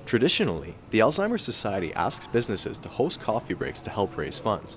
Traditionally, the Alzheimer Society asks businesses to host coffee breaks to help raise funds.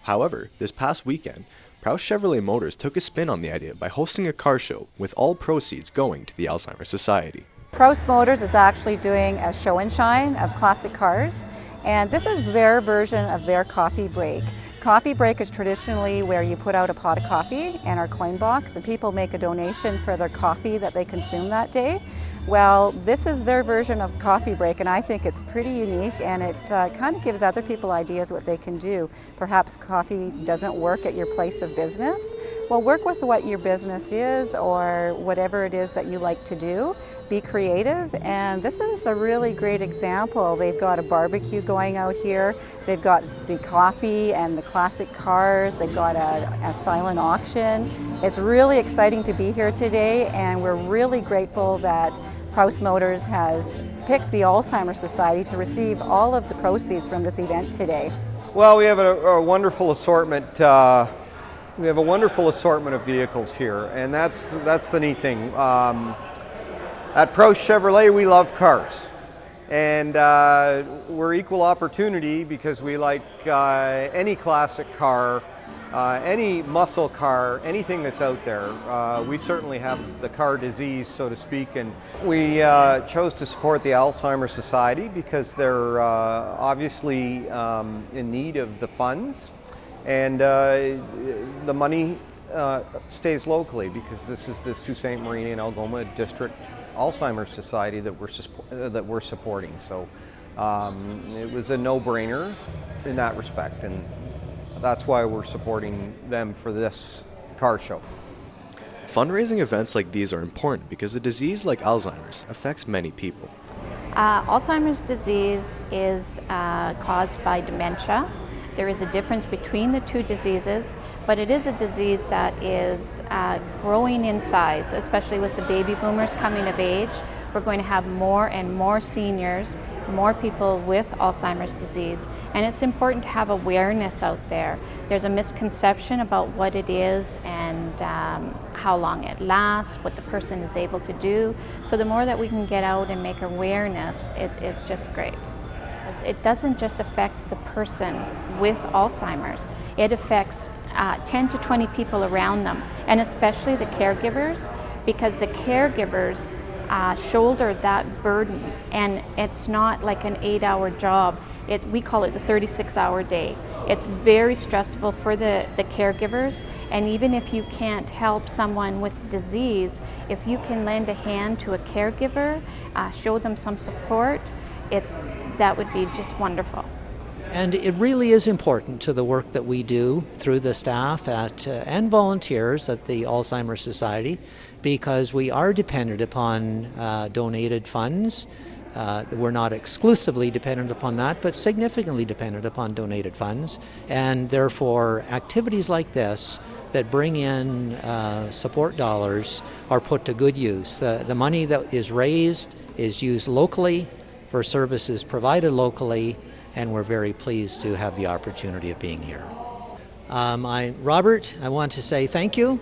However, this past weekend, Prouse Chevrolet Motors took a spin on the idea by hosting a car show with all proceeds going to the Alzheimer Society. Prouse Motors is actually doing a show and shine of classic cars, and this is their version of their coffee break. Coffee break is traditionally where you put out a pot of coffee and our coin box and people make a donation for their coffee that they consume that day. Well, this is their version of coffee break, and I think it's pretty unique, and it kind of gives other people ideas what they can do. Perhaps coffee doesn't work at your place of business. Well, work with what your business is or whatever it is that you like to do. Be creative, and this is a really great example. They've got a barbecue going out here. They've got the coffee and the classic cars. They've got a silent auction. It's really exciting to be here today, and we're really grateful that Prouse Motors has picked the Alzheimer Society to receive all of the proceeds from this event today. Well, we have a wonderful assortment. We have a wonderful assortment of vehicles here, and that's the neat thing. At Prouse Chevrolet, we love cars, and we're equal opportunity because we like any classic car, any muscle car, anything that's out there. We certainly have the car disease, so to speak, and we chose to support the Alzheimer Society because they're obviously in need of the funds, and the money stays locally because this is the Sault Ste. Marie and Algoma District Alzheimer Society that we're supporting. So it was a no-brainer in that respect, and that's why we're supporting them for this car show. Fundraising events like these are important because a disease like Alzheimer's affects many people. Alzheimer's disease is caused by dementia. There is a difference between the two diseases, but it is a disease that is growing in size, especially with the baby boomers coming of age. We're going to have more and more seniors, more people with Alzheimer's disease, and it's important to have awareness out there. There's a misconception about what it is and how long it lasts, what the person is able to do. So the more that we can get out and make awareness, it's just great. It doesn't just affect the person with Alzheimer's, it affects 10 to 20 people around them, and especially the caregivers, because the caregivers shoulder that burden, and it's not like an 8-hour job. We call it the 36-hour day. It's very stressful for the caregivers, and even if you can't help someone with disease, if you can lend a hand to a caregiver, show them some support, that would be just wonderful. And it really is important to the work that we do through the staff and volunteers at the Alzheimer Society, because we are dependent upon donated funds. We're not exclusively dependent upon that, but significantly dependent upon donated funds. And therefore, activities like this that bring in support dollars are put to good use. The money that is raised is used locally for services provided locally, and we're very pleased to have the opportunity of being here. Robert, I want to say thank you.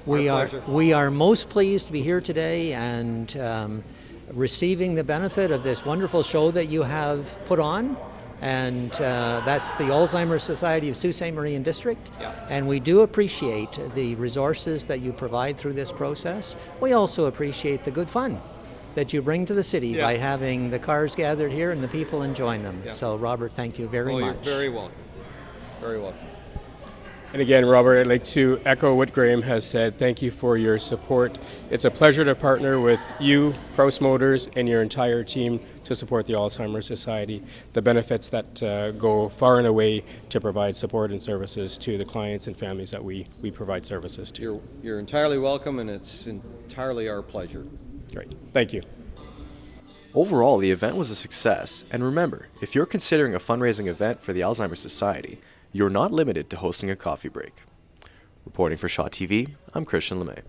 We are most pleased to be here today and receiving the benefit of this wonderful show that you have put on, and that's the Alzheimer Society of Sault Ste. Marie District. Yeah. And we do appreciate the resources that you provide through this process. We also appreciate the good fun that you bring to the city by having the cars gathered here and the people enjoying them. Yeah. So Robert, thank you very much. You're very welcome. Very welcome. And again, Robert, I'd like to echo what Graham has said. Thank you for your support. It's a pleasure to partner with you, Prouse Motors, and your entire team to support the Alzheimer Society. The benefits that go far and away to provide support and services to the clients and families that we provide services to. You're entirely welcome, and it's entirely our pleasure. Great. Thank you. Overall, the event was a success, and remember, if you're considering a fundraising event for the Alzheimer Society, you're not limited to hosting a coffee break. Reporting for Shaw TV, I'm Christian LeMay.